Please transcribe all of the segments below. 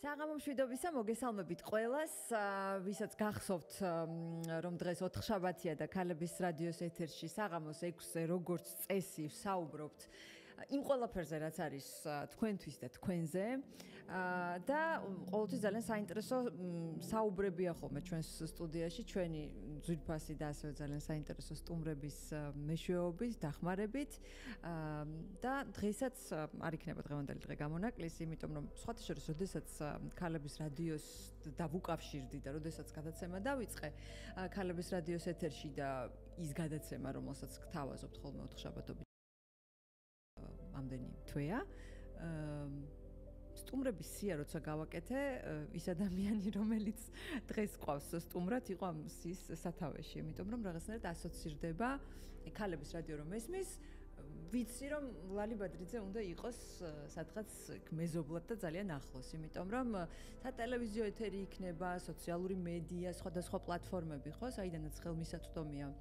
საღამო მშვიდობისა, მოგესალმებით ყველას, ვისაც გახსოვთ, რომ დღეს 4 შაბათია და ქალების რადიოს ეთერში საღამოს 6-ზე როგორც წესი ვსაუბრობთ იმ ყველაფერზე, რაც არის თქვენთვის და თქვენზე და ყოველთვის ძალიან საინტერესო საუბრებია ხოლმე ჩვენს სტუდიაში, ჩვენი ძვირფასი და ასევე ძალიან საინტერესო სტუმრების მეშვეობით, დახმარებით და დღესაც არ იქნება დღევანდელი დღე გამონაკლისი, იმიტომ რომ სხვათა შორის, როდესაც ქალების რადიოს დავუკავშირდი და როდესაც გადაცემა დავიწყე ქალების რადიოს ეთერში და ის გადაცემა, რომელსაც გთავაზობთ ხოლმე 4 შაბათობით ამდენი თვეა სტუმრების სია როცა გავაკეთე ის ადამიანი რომელიც დღეს ყავს სტუმრად იყო ამ სის სათავეში იმიტომ რომ რაღაცნაირად ასოცირდება ქალების რადიო რომ ესმის ვიცი რომ ლალი ბადრიძე უნდა იყოს სადღაც მეზობლად და ძალიან ახლოს იმიტომ რომ სატელევიზიო ეთერი იქნება სოციალური მედია სხვადასხვა პლატფორმები ხო საიდანაც ხელმისაწვდომია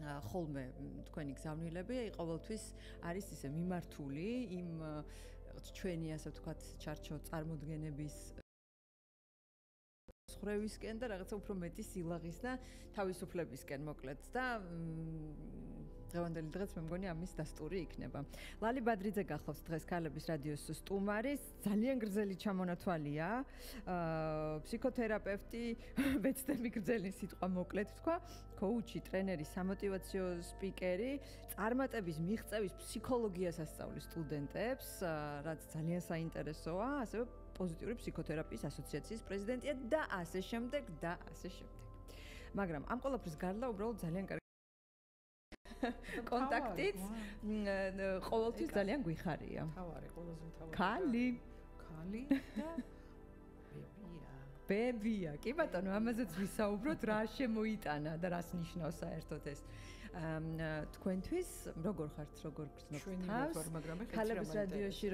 ხოლმე თქვენი გზავნილები ყოველთვის არის ისე მიმართული იმ ჩვენი ასე ვთქვათ ჩარჩო წარმოდგენების ხრევისკენ და რაღაცა უფრო მეტი სილაღის და თავისუფლებისკენ მოკლედ და დღევანდელი დღეც მე მგონი ამის დასტური იქნება. ლალი ბადრიძე გახლავს დღეს ქალების რადიოს სტუმარი, ძალიან გრძელი ჩამონათვალია, ფსიქოთერაპევტი, ვეცდები გრძელი სიტყვა მოკლედ თქვა, კოუჩი, ტრენერი, სამოტივაციო სპიკერი, წარმატების მიღწევის ფსიქოლოგიას ასწავლის სტუდენტებს, რაც ძალიან საინტერესოა, ასევე პოზიტიური ფსიქოთერაპიის ასოციაციის პრეზიდენტია და ასე შემდეგ და ასე შემდეგ. მაგრამ ამ ყველაფრის გარდა უბრალოდ ძალიან კარგი კონტაქტით ყოველთვის ძალიან გვიხარია. თავარი, ყველაზე მთავარი. ქალი და ბებია. ბებია, კი ბატონო, ამაზეც ვისაუბროთ, რა შემოიტანა და რას ნიშნავს საერთოდ ეს. თქვენთვის როგორ ხართ, როგორ გრძნობთ თავს? ქალების რადიოში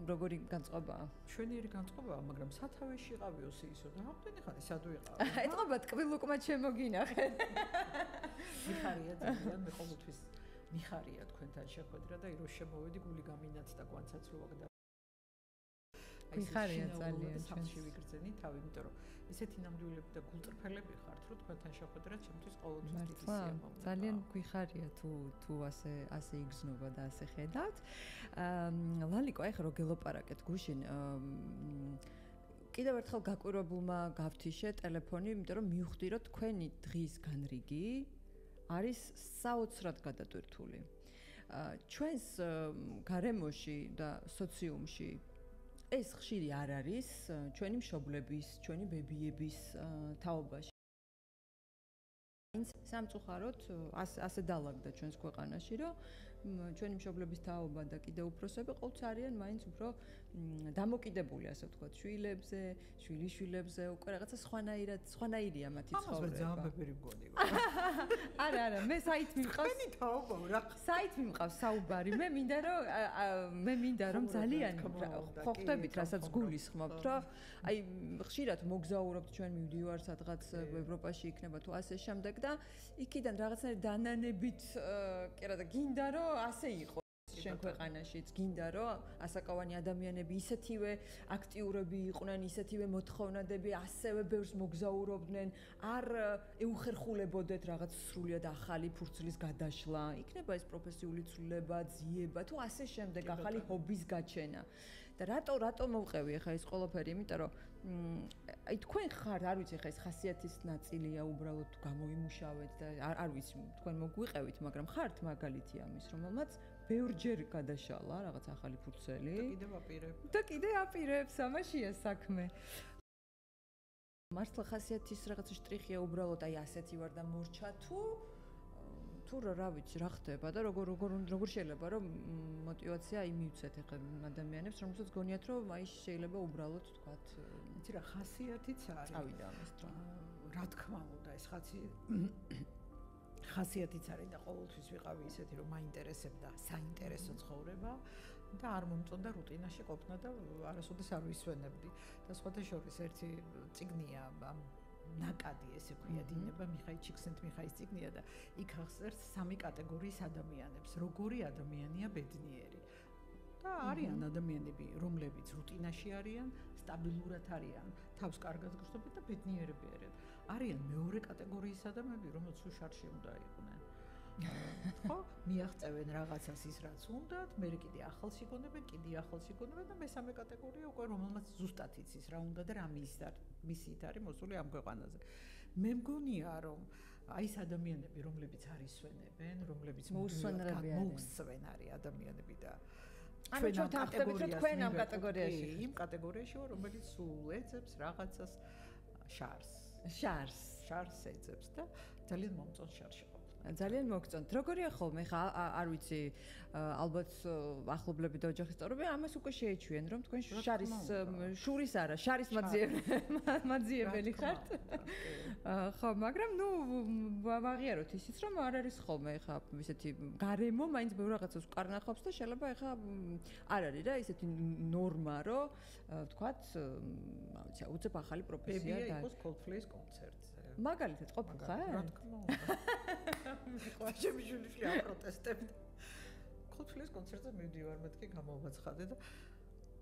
როგორი განწყობაა? ჩვენიერი განწყობაა, მაგრამ სათავეში იყავიო ისო და ამდენი ხანი სად ვიყავ? ეტყობა ტკბილ უკმად შემოგინახე. მიხარია ძალიან, მე ყოველთვის მიხარია თქვენთან შეხვედრა და ირო შემოვედი გული გამინაც და გვანცაცრუა და მიხარია ძალიან ჩვენში ვიგრძენი თავი, იმიტომ რომ ისეთი ნამდვილები და გულწრფელები ხართ, რომ თქვენთან შეხვედრა ჩემთვის ყოველთვის დიდი სიამოვნებაა. ძალიან გვიხარია თუ ასე იგრძნობა და ასე ხედავთ. ლალიკო, ახლა რო გელოპარაკეთ გუშინ კიდევ ერთხელ გაკვირვებულმა გავთიშე ტელეფონი, იმიტომ რომ მივხვდი რომ თქვენი დღის განრიგი არის საოცრად გადატვირთული. ჩვენს გარემოში და სოციუმში ეს ხშირი არ არის ჩვენი მშობლების, ჩვენი ბებიების თაობაში. სამწუხაროდ ასე დაალაგდა ჩვენს ქვეყანაში, რომ ჩვენი მშობლების თაობა და კიდე უფროსები ყოველთვის არიან მაინც უფრო დამოკიდებული, ასე ვთქვათ, შვილებზე, შვილიშვილებზე, უკვე რაღაცა სხვანაირია მათი ცხოვრება. ამას ძალიან ბებერი მგონი. არა, მე საით მივყავს. ჩვენი თაობა რა? საით მივყავს საუბარი. მე მინდა რომ ძალიან ხვდებით, რასაც გულისხმობთ, რომ აი ხშირად მოგზაურობთ ჩვენ მივდივართ სადღაც ევროპაში იქნება თუ ასე შემდეგ და იქიდან რაღაცნაირად დანანებით კი რა და გინდა რომ ასე იყო შენ ქვეყანაშიც გინდა რომ ასაკოვანი ადამიანები ისეთივე აქტიურები იყვნენ, ისეთივე მოთხოვნადები, ასევე ბევრს მოგზაურობდნენ, არ ეუხერხულებოდეთ რაღაც სრულიად ახალი ფურცლის გადაშლა, იქნება ეს პროფესიული ცვლილება, ძიება თუ ასე შემდეგ ახალი ჰობის გაჩენა. და რატო მოვყევი ახლა ეს ყველაფერი, იმიტომ რომ აი თქვენ ხართ, არ ვიცი ახლა ეს ხასიათის ნაწილია უბრალოდ გამოიმუშავეთ და არ ვიცი თქვენ მოგვიყევით, მაგრამ ხართ მაგალითი ამის, რომელმაც ბევრჯერ გადაშალა რაღაც ახალი ფურცელი და კიდევ აპირებს ამაშია საქმე. მართლა ხასიათის რაღაც შტრიხია უბრალოდ აი ასეთი ვარ და მორჩა თუ რა ვიცი რა ხდება და როგორ შეიძლება რომ мотивация აი მივცეთ ახლა ადამიანებს რომელსაც გონიათ რომ აი შეიძლება უბრალოდ თქვათ იცი რა ხასიათიც არის წავიდა ამას დრო რა თქმა უნდა ეს ხასიათიც არის და ყოველთვის ვიყავი ისეთი რომ მაინტერესებდა საინტერესო ცხოვრება და არ მომწონდა რუტინაში ყოფნა და არასოდეს არ ვისვენებდი და სხვათა შორის ერთი წიგნია ნაკადი ესე ქვია დინება მიხაილ ჩიქსენტ-მიხაილის წიგნია და იქ ახსენებს სამი კატეგორიის ადამიანებს როგორი ადამიანია ბედნიერი და არიან ადამიანები რომლებიც რუტინაში არიან სტაბილურად არიან, თავს კარგად გრძნობენ და ბედნიერები არიან მეორე კატეგორიის ადამიანები, რომელც უშარში უნდა იყვნენ. ხო, მიაღწევენ რაღაცას ის რაც უნდათ, მე კიდე ახალს იგონებენ, და მესამე კატეგორია უკვე რომელმაც ზუსტად იცის რა უნდა და რა მისით არის მოსული ამ ქვეყანაზე. მე მგონია რომ აი ეს ადამიანები, რომლებიც არის სვენებენ, რომლებიც მოუსვენ არის ადამიანები და ჩვენ ვთანხმდებით რომ თქვენ ამ კატეგორიაში იმ კატეგორიაში ვარ, რომელიც სულ ეძებს რაღაცას შარს ეძებს და ძალიან მომწონს შარში. ძალიან მოგწონთ. როგორია ხოლმე ხა არ ვიცი ალბათ ახლობლები და ოჯახის წევრები ამას უკვე შეეჩვიან რომ თქვენ შურის არა შარის მაძიებელი ხართ. ხო, მაგრამ ნუ ვაღიაროთ ისიც რომ არ არის ხოლმე ხა ისეთი გარემო მაინც ბევრ რაღაცას უკარნახობს და შეიძლება ხა არ არის რა ისეთი ნორმა რომ თქვათ რა ვიცი უცებ ახალი პროფესია და იყოს Coldplay-ის კონცერტზე. მაგალითად ყოფილ ხარ? რა თქმა უნდა. ჩემი ჟურნალისტი აპროტესტებდა. Coldplay-ის კონცერტზე მივდივარ, მეთქი გამოვაცხადე და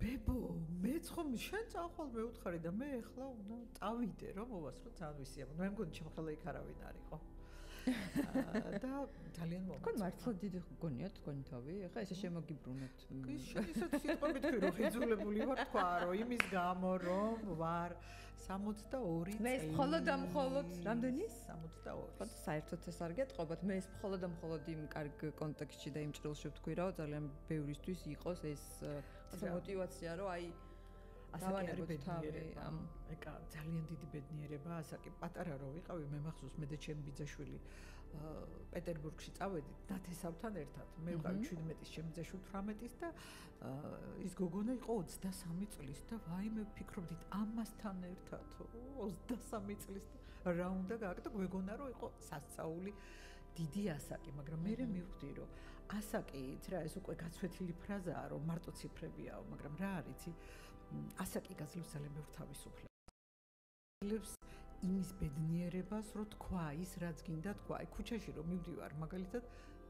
ბებო, მეც ხომ შენ წახვალ მეუთხარი და მე ახლა უნდა წავიდე რომ მოვასწრო ძალიან ვისია. მე მგონი ჩემხელა იქ არავინ არისო. და ძალიან მომწონს. თქვენ მართლა დიდი გონიათ თქვენი თავი? ეხლა ესე შემოგიბრუნოთ. ის ისეთ სიტყვებით თქვი რომ ხიძულებული ვარ თქვა რომ იმის გამო რომ ვარ 62 წელი. მე მხოლოდ რამდენი? 62. ხო, საერთოდ ეს არ გეტყობათ. მე ეს მხოლოდ იმ კარგ კონტექსტში და იმ ჭრილში ვთქვი რა, ძალიან ბევრისთვის იყოს ეს მოტივაცია რომ აი დავანებოთ თავი ამ ეკა ძალიან დიდი ბედნიერება ასაკი პატარა რო ვიყავი მე მახსოვს მე და ჩემი ბიძაშვილი პეტერბურგში წავედით ნათესავთან ერთად მე ვიყავი 17-ის ჩემი ბიძაშვილი 18-ის და ის გოგონა იყო 23 წლის და ვაიმე ვფიქრობდით ამასთან ერთად 23 წლის და რა უნდა გააკეთო გვეგონა რომ იყო სასწაული დიდი ასაკი მაგრამ მე მივხვდი რომ ასაკით რა ეს უკვე გაცვეთილი ფრაზაა რომ მარტო ციფრებიაო მაგრამ რა არის ასაკი გაძლევს ძალიან ბევრ თავისუფლებას. იმის ბედნიერებას, რომ თქვა ის, რაც გინდა თქვა. აი ქუჩაში რომ მივდივარ, მაგალითად,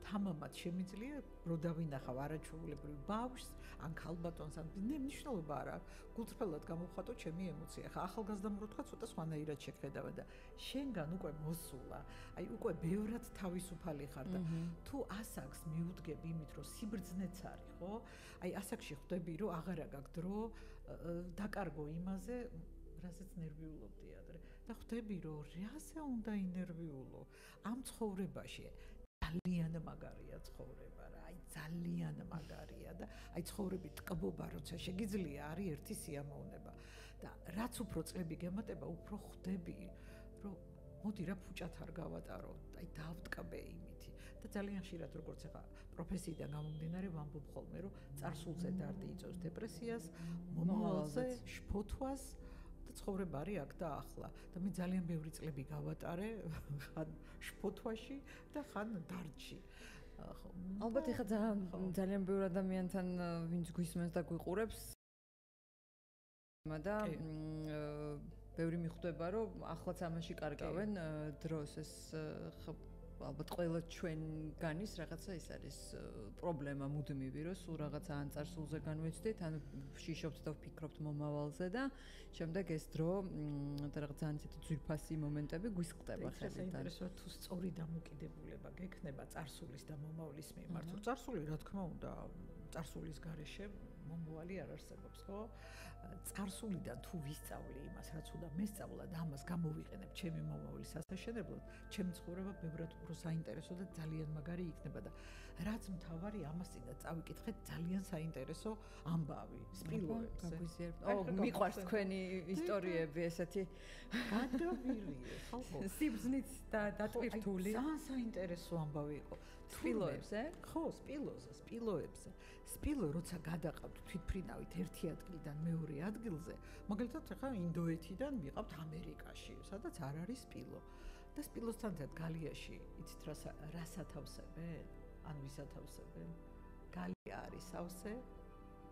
თამამად შემიძლია, რომ დავინახავ არაჩვეულებრივ ბავშვს, ან ქალბატონს, ან მნიშვნელობა არ აქვს. გულწრფელად გამოვხატო ჩემი ემოცია. ხა ახალგაზრდამ რო თქვა, ცოტა სხვანაირად შეგხედავენ და შენგან უკვე მოსულა. აი უკვე ბევრად თავისუფალი ხარ და თუ ასაკს მიუდგები იმით, რომ სიბრძნეც არის, ხო? აი ასაკში ხვდები, რომ აღარა გაქვს დრო დაკარგო იმაზე, რასაც ნერვიულობდი ადრე. და ხვდები, რომ რაზე უნდა ინერვიულო. ამ ცხოვრებაში ძალიან მაგარია ცხოვრება რა. აი ძალიან მაგარია და აი ცხოვრების ტკბობა როცა შეგიძლია არის ერთი სიამოვნება. და რაც უფრო წლები გემატება, უფრო ხვდები, რომ მოდი რა ფუჭად არ გავატარო. აი დავტკბე იმითი. და ძალიან ხშირად როგორც ახლა პროფესიიდან გამომდინარე ვამბობ ხოლმე რომ წარსულზე დარდი იწვევს დეპრესიას, მომავალზე შფოთვას და ცხოვრება არის აქ და ახლა და მე ძალიან ბევრი წლები გავატარე ხან შფოთვაში და ხან დარდში. ალბათ ეხლა ძალიან ბევრ ადამიანთან ვინც გვისმენს და გვიყურებს და ბევრი მიხვდება რომ ახლაც ამაში კარგავენ დროს ეს ალბათ ყველა ჩვენგანის რაღაცა ის არის პრობლემა მუდმივი რომ სულ რაღაცა ან წარსულზე განვეცდით ან შიშობთ და ვფიქრობთ მომავალზე და შემდეგ ეს დრო და რაღაც ძალიან ისეთი ძვირფასი მომენტები გვისხდება ხელიდან. საინტერესოა თუ სწორი დამოკიდებულება გექნება წარსულის და მომავლის მიმართ. წარსული რა თქმა უნდა წარსულის გარეშე მომავალი არ არსებობს, ხო? წარსულიდან თუ ვისწავლი იმას, რაც უნდა მესწავლა და ამას გამოვიყენებ ჩემი მომავლის ასაშენებლად, ჩემი ცხოვრება ბევრად უფრო საინტერესო და ძალიან მაგარი იქნება და რაც მთავარი ამას წინ და წავიკითხე ძალიან საინტერესო ამბავი სპილოებზე. მიყვარს თქვენი ისტორიები ესეთი გადავირიე, ხალხო. სიბზნით და დატვირთული. ძალიან საინტერესო ამბავი იყო. სპილოებზე? ხო, სპილოებზე. სპილო როცა გადაყავთ თვითფრინავით ერთი ადგილიდან მეორე ადგილზე, მაგალითად ახლა ინდოეთიდან ვიყავთ ამერიკაში, სადაც არ არის სპილო. და სპილოსთან ერთად გალიაში, იცით რას ათავსებენ? ან ვის ათავსებენ? გალია არის სავსე,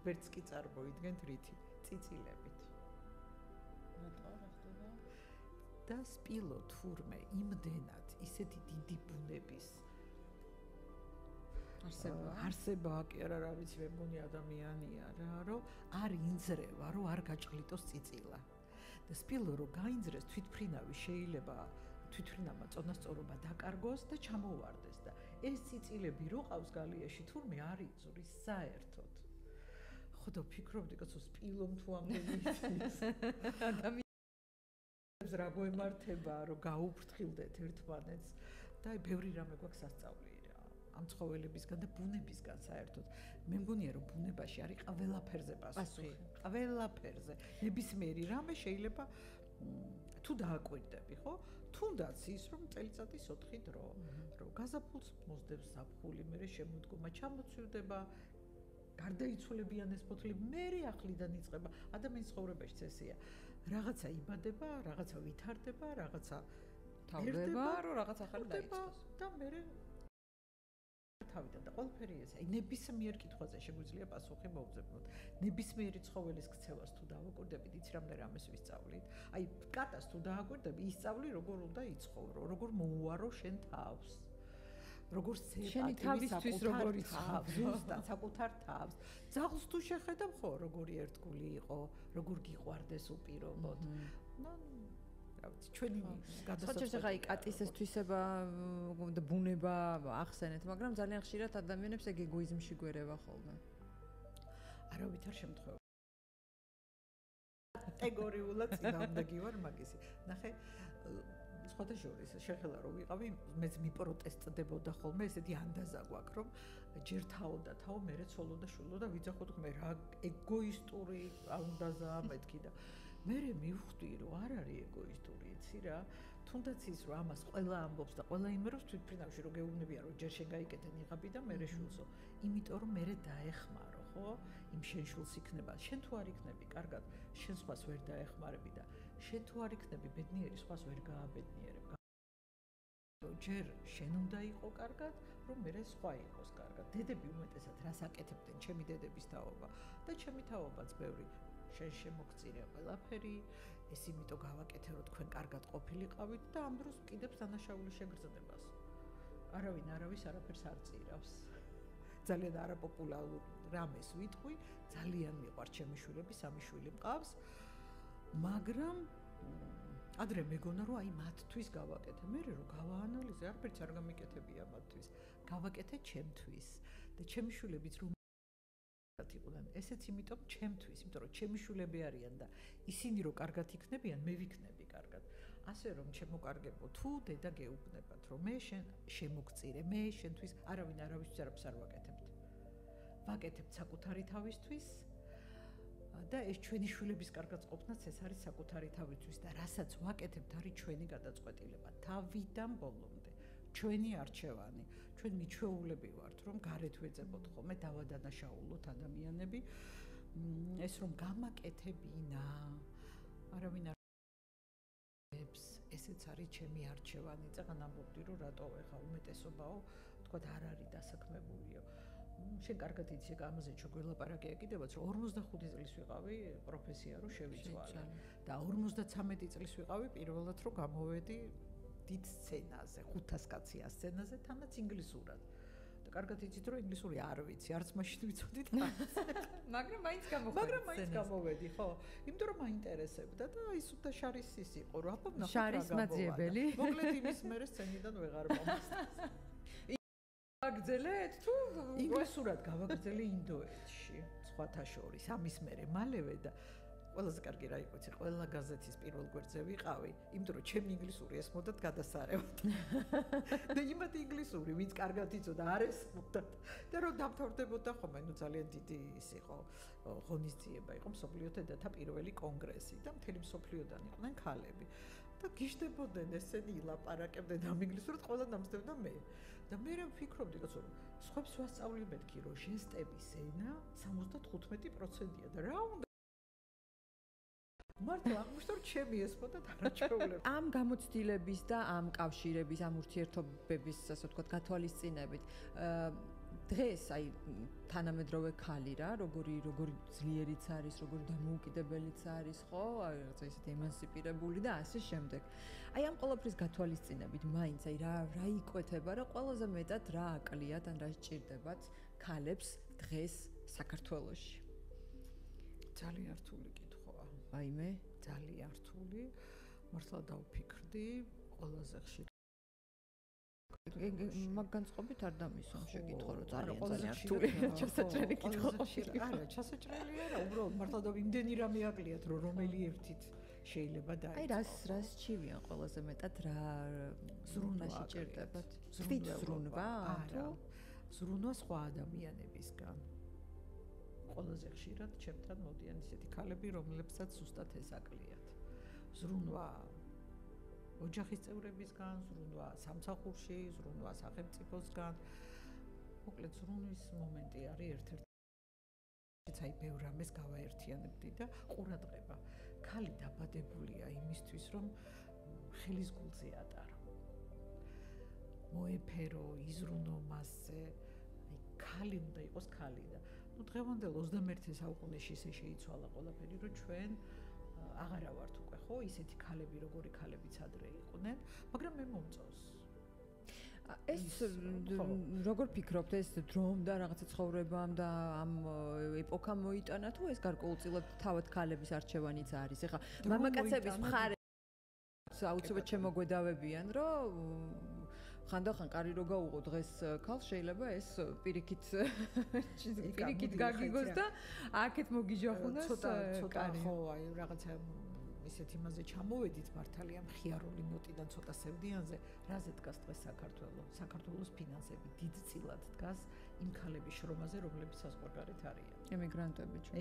ვერც კი წარმოიდგენთ რითი, წიწილებით. და სპილო თურმე იმდენად ისეთი დიდი ბუნების არსება კი არა რა ვიცი მე მგონი ადამიანია რა რომ არ ინძრევა რომ არ გაჭყლიტოს წიწილა და სპილო რომ გაინძრეს თვითფრინავი შეიძლება თვითფრინავმა წონასწორობა დაკარგოს და ჩამოვარდეს და ეს წიწილები რო ყავს გალიაში თურმე არ იწურის საერთოდ ხო და ფიქრობდი კაცო სპილომ თუ ამდენი ის ადამიანებს რა გვემართება რომ გაუფრთხილდეთ ერთმანეთს და აი ბევრი რამე გვაქვს სასწავლი ამ ცხოველებისგან და ბუნებისგან საერთოდ მე მგონია რომ ბუნებაში არის ყველაფერზე პასუხი ყველაფერზე ნებისმიერი რამე შეიძლება თუ დააკვირდები ხო თუნდაც ის რომ წელიწადის 4 დრო რომ გაზაფხულს მოსდევს ზაფხული მე შემოდგომა ჩამოცვირდება გარდაიცვალებიან ეს ფოთლები მე ახლიდან იწყება ადამიანის ცხოვრებაში წესია რაღაცა იბადება რაღაცა ვითარდება რაღაცა თავდება რომ რაღაც ახალი დაიწყოს და მე თავიდან და ყველაფერი ეს აი ნებისმიერ კითხვაზე შეგვიძლია პასუხი მოვძებნოთ ნებისმიერი ცხოველის ქცევას თუ დავაკვირდებით იცი რამდენი რამეს ვისწავლით აი კატას თუ დააკვირდები ისწავლი როგორ უნდა იცხოვრო როგორ მოუარო შენ თავს როგორ შენი თავისთვის როგორ იცხოვრო ზუსტად საკუთარ თავს ძაღლს თუ შეხედავ ხო როგორი ერთგული იყო როგორ გიყვარდეს უპირობოდ ჩვენი გადასაწყვეტი ხა კატის ეს თვისება და ბუნება ახსენეთ მაგრამ ძალიან ხშირად ადამიანებს ეგ ეგოიზმში გვერევა ხოლმე არავითარ შემთხვევაში კატეგორიულად წინააღმდეგი ვარ მაგისი ნახე სხვადასხვა შეხელა რომ ვიყავი მეც მიპროტესტდებოდა ხოლმე ესეთი ანდაზა გვაქვს რომ ჯერ თაო და თაო მერე ცოლო და შულო და ვიძახოთ მე რა ეგოისტური ანდაზაა მეთქი და მე მივხვდი რომ არ არის ეგოისტური იცი რა თუნდაც ის რომ ამას ყველა ამბობს და ყველა იმერობს თვითფრინავში რომ გეუბნებიან რომ ჯერ შენ გაიკეთე ნიღაბი და მე შულსო იმიტომ რომ მე დაეხმარო ხო იმ შენ შულს იქნება შენ თუ არ იქნები კარგად შენ სხვას ვერ დაეხმარები და შენ თუ არ იქნები ბედნიერი სხვას ვერ გააბედნიერებ ჯერ შენ უნდა იყო კარგად რომ მე სხვა იყოს კარგად დედები უმეტესად რას აკეთებდნენ ჩემი დედების თაობა და ჩემი თაობაც ბევრი შენ შემოგწირე ყველაფერი ეს იმიტომ გავაკეთე რომ თქვენ კარგად ყოფილიყავით და ამ დროს კიდევ დანაშაული შეგრძნებას არავინ არავის არაფერს არ წირავს ძალიან არაპოპულარულ რამეს ვიტყვი ძალიან მიყვარს ჩემი შვილები სამი შვილი მყავს მაგრამ ადრე მეგონა რომ აი მათთვის გავაკეთე მე რომ გავაანალიზე არაფერს არ გამიკეთებია მათთვის გავაკეთე ჩემთვის და ჩემი შვილებიც რომ იყვნენ ესეც იმიტომ ჩემთვის იმიტომ რომ ჩემი შვილები არიან და ისინი რო კარგად იქნებიან მე ვიქნები კარგად ასე რომ შემოკარგებო თუ დედა გეუბნებათ რომ მე შენ შემოგწირე მე შენთვის არავინ არავისთვის არაფერს არ ვაკეთებთ ვაკეთებთ საკუთარი თავისთვის და ეს ჩვენი შვილების კარგად ყოფნაც ეს არის საკუთარი თავისთვის და რასაც ვაკეთებთ არის ჩვენი გადაწყვეტილება თავიდან ბოლომდე ჩვენი არჩევანი ჩვენ მიჩვეულები ვართ რომ გარეთ ვეძებოთ ხოლმე დავადანაშაულოთ ადამიანები ეს რომ გამაკეთებინა არავინ არებს ესეც არის ჩემი არჩევანი წეგან ამბობდი რომ რატო ეხა უმეტესობაო თქვა არ არის დასაქმებულიო შენ კარგად იცი ამაზე ჩოგველაპარაკია კიდევაც რომ 45 წლის ვიყავი პროფესია რო შევიცვალე და 53 წლის ვიყავი პირველად რომ გამოვედი დიდ სცენაზე 500 კაცია სცენაზე თანაც ინგლისურად და კარგად იცით რომ ინგლისური არ ვიცი არც მაშინ ვიცოდი მაგრამ მაინც გამოვედი ხო იმიტომ რომ მაინტერესებდა და ის უდა შარისის იყო რა აბა ნახოთ შარის მაძიებელი მოკლედ იმის მერე სცენიდან ვეღარ მომასწრე გაგძელეთ თუ ინგლისურად გავაგრძელე ინდოეთში სხვათა შორის ამის მერე მალევე და ყველაზე კარგი რა იყო იცი ყველა გაზეთის პირველ გვერდზე ვიყავი იმიტომ რომ ჩემი ინგლისური ესმოდათ გადასარევად და იმათ ინგლისური ვინც კარგად იცოდა არ ესმოდათ და რომ დამთავრდებოდა ხოლმე ნუ ძალიან დიდი ის იყო ღონისძიება იყო მსოფლიო დედათა პირველი კონგრესი და მთელი მსოფლიოდან იყვნენ ქალები და გიშდებოდნენ ესენი ილაპარაკებდნენ ამ ინგლისურად ყველა დამსდებდა მე და მე რა ვფიქრობდი კაცო სხვებს ვასწავლი მეთქი რომ ჟესტების ენა 75%-ია და რა უნდა მართლა აღმოჩნდა რომ ჩემი ესმოდა დარაჩეულები ამ გამოცდილების და ამ კავშირების ამ ურთიერთობების ასე ვთქვათ გათვალისწინებით დღეს აი თანამედროვე ქალი რა, როგორი ძლიერიც არის, როგორი დამოუკიდებელიც არის, ხო? აი რაღაცა ისეთი ემანსიპირებული და ასე შემდეგ. აი ამ ყოველფრის გათვალისწინებით მაინც აი რა იკვეთება რა ყველაზე მეტად რა აკლიათ ან რა სჭირდებათ ქალებს დღეს საქართველოში? ძალიან რთული კითხვაა. აი მე ძალიან რთული. მართლა დავფიქრდი, ყველაზე ხშირად მაგ განწყობით არ დამისვამ შეკითხო რომ ძალიან რთულია ჩასაჭრელი კითხვა. არა, ჩასაჭრელი არა, უბრალოდ მართლა და იმდენი რამე აკლიათ რომ რომელი ერთით შეიძლება დაიწყო. აი რას ჩივიან ყველაზე მეტად რა ზრუნვა შეჭერდებათ? თვით ზრუნვა? არა. ზრუნვა სხვა ადამიანებისგან. ყველაზე ხშირად ჩემთან მოდიან ისეთი ქალები, რომლებსაც ზუსტად ეს აკლიათ. ზრუნვა ოჯახის წევრებისგან, ზრუნვა სამსახურში, ზრუნვა სახელმწიფოსგან. მოკლედ ზრუნვის მომენტი არის ერთ-ერთი. აი ბევრ რამეს გავაერთიანებდი და ყურადღება. ქალი დაბადებულია იმისთვის, რომ ხელის გულზე ატარო. მოეფერო, იზრუნო მასზე. აი ქალი უნდა იყოს ქალი და დღევანდელ 21 საუკუნეში ისე შეიცვალა ყველაფერი, რომ ჩვენ აღარა ვართ უკვე, ხო, ისეთი ქალები, როგორი ქალებიც ადრე იყვნენ, მაგრამ მე მომწონს. ეს როგორ ფიქრობთ, ეს დრომ და რაღაცა ცხოვრებამ და ამ ეპოქამ მოიტანა თუ ეს გარკვეულწილად თავად ქალების არჩევანიც არის? ეხლა მამაკაცების მხარე აუცილებლად შემოგვედავებიან, რომ ხანდახან კარი რო გაუღო დღეს ქალს შეიძლება ეს პირიქით გაგიგოს და აქეთ მოგიჯახუნოს ცოტა ხო აი რაღაცა ისეთ იმაზე ჩამოვედით მართალია მხიარული ნოტიდან ცოტა სევდიანზე რაზე დგას დღეს საქართველოს ფინანსები დიდწილად დგას იმ ქალების შრომაზე რომლებიც საზღვარგარეთ არიან